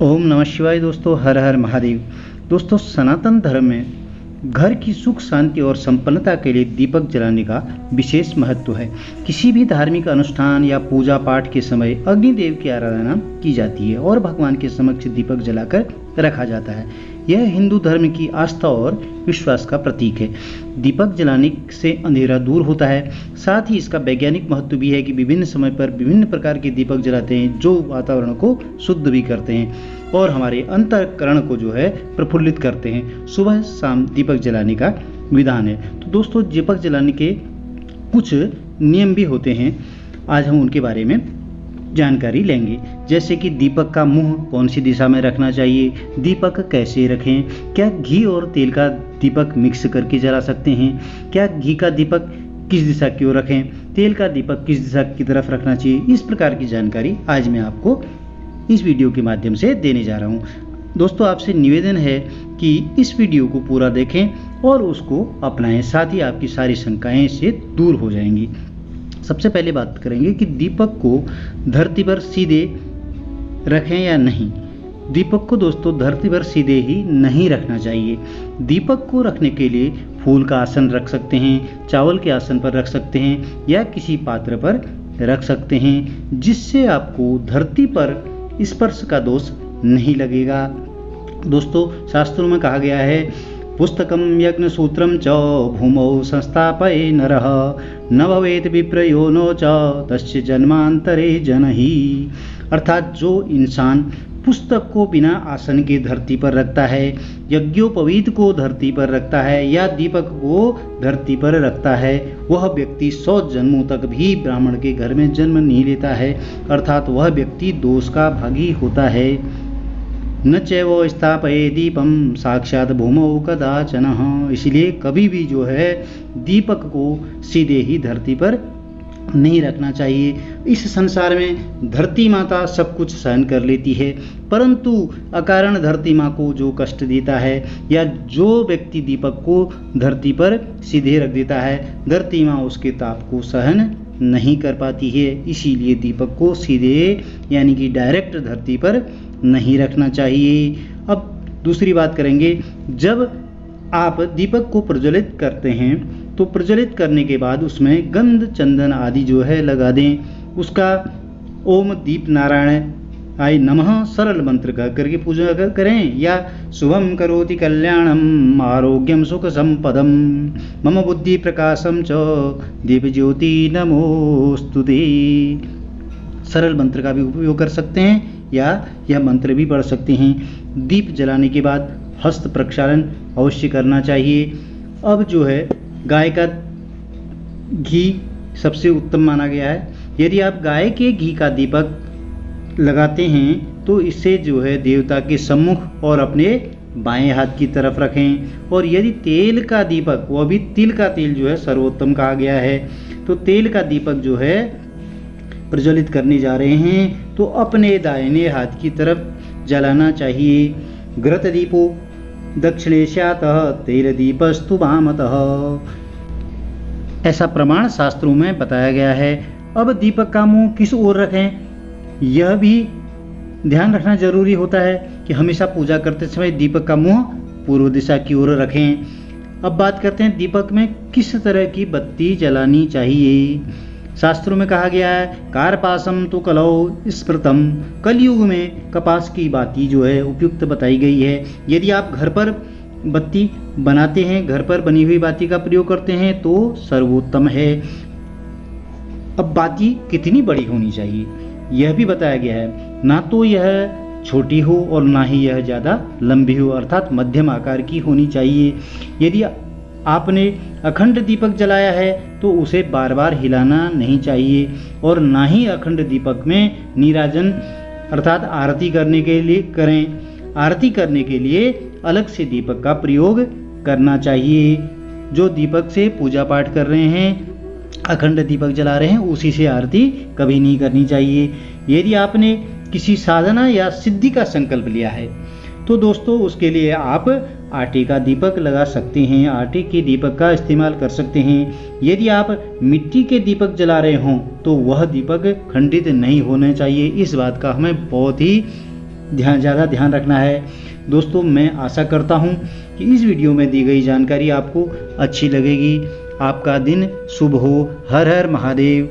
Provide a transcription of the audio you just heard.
ओम नमः शिवाय। दोस्तों, हर हर महादेव। दोस्तों, सनातन धर्म में घर की सुख शांति और संपन्नता के लिए दीपक जलाने का विशेष महत्व है। किसी भी धार्मिक अनुष्ठान या पूजा पाठ के समय अग्निदेव की आराधना की जाती है और भगवान के समक्ष दीपक जलाकर रखा जाता है। यह हिंदू धर्म की आस्था और विश्वास का प्रतीक है। दीपक जलाने से अंधेरा दूर होता है। साथ ही इसका वैज्ञानिक महत्व भी है कि विभिन्न समय पर विभिन्न प्रकार के दीपक जलाते हैं जो वातावरण को शुद्ध भी करते हैं और हमारे अंतःकरण को जो है प्रफुल्लित करते हैं। सुबह शाम दीपक जलाने का विधान है। तो दोस्तों, दीपक जलाने के कुछ नियम भी होते हैं। आज हम उनके बारे में जानकारी लेंगे, जैसे कि दीपक का मुंह कौन सी दिशा में रखना चाहिए, दीपक कैसे रखें, क्या घी और तेल का दीपक मिक्स करके जला सकते हैं, क्या घी का दीपक किस दिशा की ओर रखें, तेल का दीपक किस दिशा की तरफ रखना चाहिए। इस प्रकार की जानकारी आज मैं आपको इस वीडियो के माध्यम से देने जा रहा हूँ। दोस्तों, आपसे निवेदन है कि इस वीडियो को पूरा देखें और उसको अपनाएं, साथ ही आपकी सारी शंकाएं से दूर हो जाएंगी। सबसे पहले बात करेंगे कि दीपक को धरती पर सीधे रखें या नहीं। दीपक को दोस्तों धरती पर सीधे ही नहीं रखना चाहिए। दीपक को रखने के लिए फूल का आसन रख सकते हैं, चावल के आसन पर रख सकते हैं या किसी पात्र पर रख सकते हैं, जिससे आपको धरती पर स्पर्श का दोष नहीं लगेगा। दोस्तों, शास्त्रों में कहा गया है, पुस्तकम यज्ञ सूत्रम च भूमौ संस्थापये नरः न भवेत विप्रयोनो च तस्य जन्मांतरे जनहि। अर्थात जो इंसान पुस्तक को बिना आसन के धरती पर रखता है, यज्ञोपवीत को धरती पर रखता है या दीपक को धरती पर रखता है, वह व्यक्ति 100 जन्मों तक भी ब्राह्मण के घर में जन्म नहीं लेता है। अर्थात वह व्यक्ति दोष का भागी होता है। न चैव स्थापये दीपम साक्षात भूमौ कदाचन। इसलिए कभी भी जो है दीपक को सीधे ही धरती पर नहीं रखना चाहिए। इस संसार में धरती माता सब कुछ सहन कर लेती है, परंतु अकारण धरती माँ को जो कष्ट देता है या जो व्यक्ति दीपक को धरती पर सीधे रख देता है, धरती माँ उसके ताप को सहन नहीं कर पाती है। इसीलिए दीपक को सीधे यानी कि डायरेक्ट धरती पर नहीं रखना चाहिए। अब दूसरी बात करेंगे, जब आप दीपक को प्रज्वलित करते हैं तो प्रज्वलित करने के बाद उसमें गंध चंदन आदि जो है लगा दें। उसका ओम दीप नारायण आय नमः सरल मंत्र कह करके पूजा करें या शुभम करोति कल्याणम आरोग्यम सुख संपदम मम बुद्धि प्रकाशम च दीप ज्योति नमोस्तुते। सरल मंत्र का भी उपयोग कर सकते हैं या यह मंत्र भी पढ़ सकते हैं। दीप जलाने के बाद हस्त प्रक्षालन अवश्य करना चाहिए। अब जो है गाय का घी सबसे उत्तम माना गया है। यदि आप गाय के घी का दीपक लगाते हैं तो इससे जो है देवता के सम्मुख और अपने बाएं हाथ की तरफ रखें। और यदि तेल का दीपक, वह भी तिल का तेल जो है सर्वोत्तम कहा गया है, तो तेल का दीपक जो है प्रज्वलित करने जा रहे हैं तो अपने दाहिने हाथ की तरफ जलाना चाहिए। घृत दीपो दक्षिणेशातः तेल दीपस्तु वामतः, ऐसा प्रमाण शास्त्रों में बताया गया है। अब दीपक का मुंह किस ओर रखें, यह भी ध्यान रखना जरूरी होता है कि हमेशा पूजा करते समय दीपक का मुंह पूर्व दिशा की ओर रखें। अब बात करते हैं दीपक में किस तरह की बत्ती जलानी चाहिए। शास्त्रों में कहा गया है, कार्पासम तो कलौ स्मृतम, कलयुग में कपास की बाती जो है उपयुक्त बताई गई है। यदि आप घर पर बत्ती बनाते हैं, घर पर बनी हुई बाती का प्रयोग करते हैं तो सर्वोत्तम है। अब बाती कितनी बड़ी होनी चाहिए यह भी बताया गया है, ना तो यह छोटी हो और ना ही यह ज़्यादा लंबी हो, अर्थात मध्यम आकार की होनी चाहिए। यदि आपने अखंड दीपक जलाया है तो उसे बार बार हिलाना नहीं चाहिए और ना ही अखंड दीपक में नीराजन अर्थात आरती करने के लिए करें। आरती करने के लिए अलग से दीपक का प्रयोग करना चाहिए। जो दीपक से पूजा पाठ कर रहे हैं, अखंड दीपक जला रहे हैं, उसी से आरती कभी नहीं करनी चाहिए। यदि आपने किसी साधना या सिद्धि का संकल्प लिया है तो दोस्तों उसके लिए आप आटे का दीपक लगा सकते हैं, आटे के दीपक का इस्तेमाल कर सकते हैं। यदि आप मिट्टी के दीपक जला रहे हों तो वह दीपक खंडित नहीं होने चाहिए। इस बात का हमें बहुत ही ज़्यादा ध्यान रखना है। दोस्तों, मैं आशा करता हूँ कि इस वीडियो में दी गई जानकारी आपको अच्छी लगेगी। आपका दिन शुभ हो। हर हर महादेव।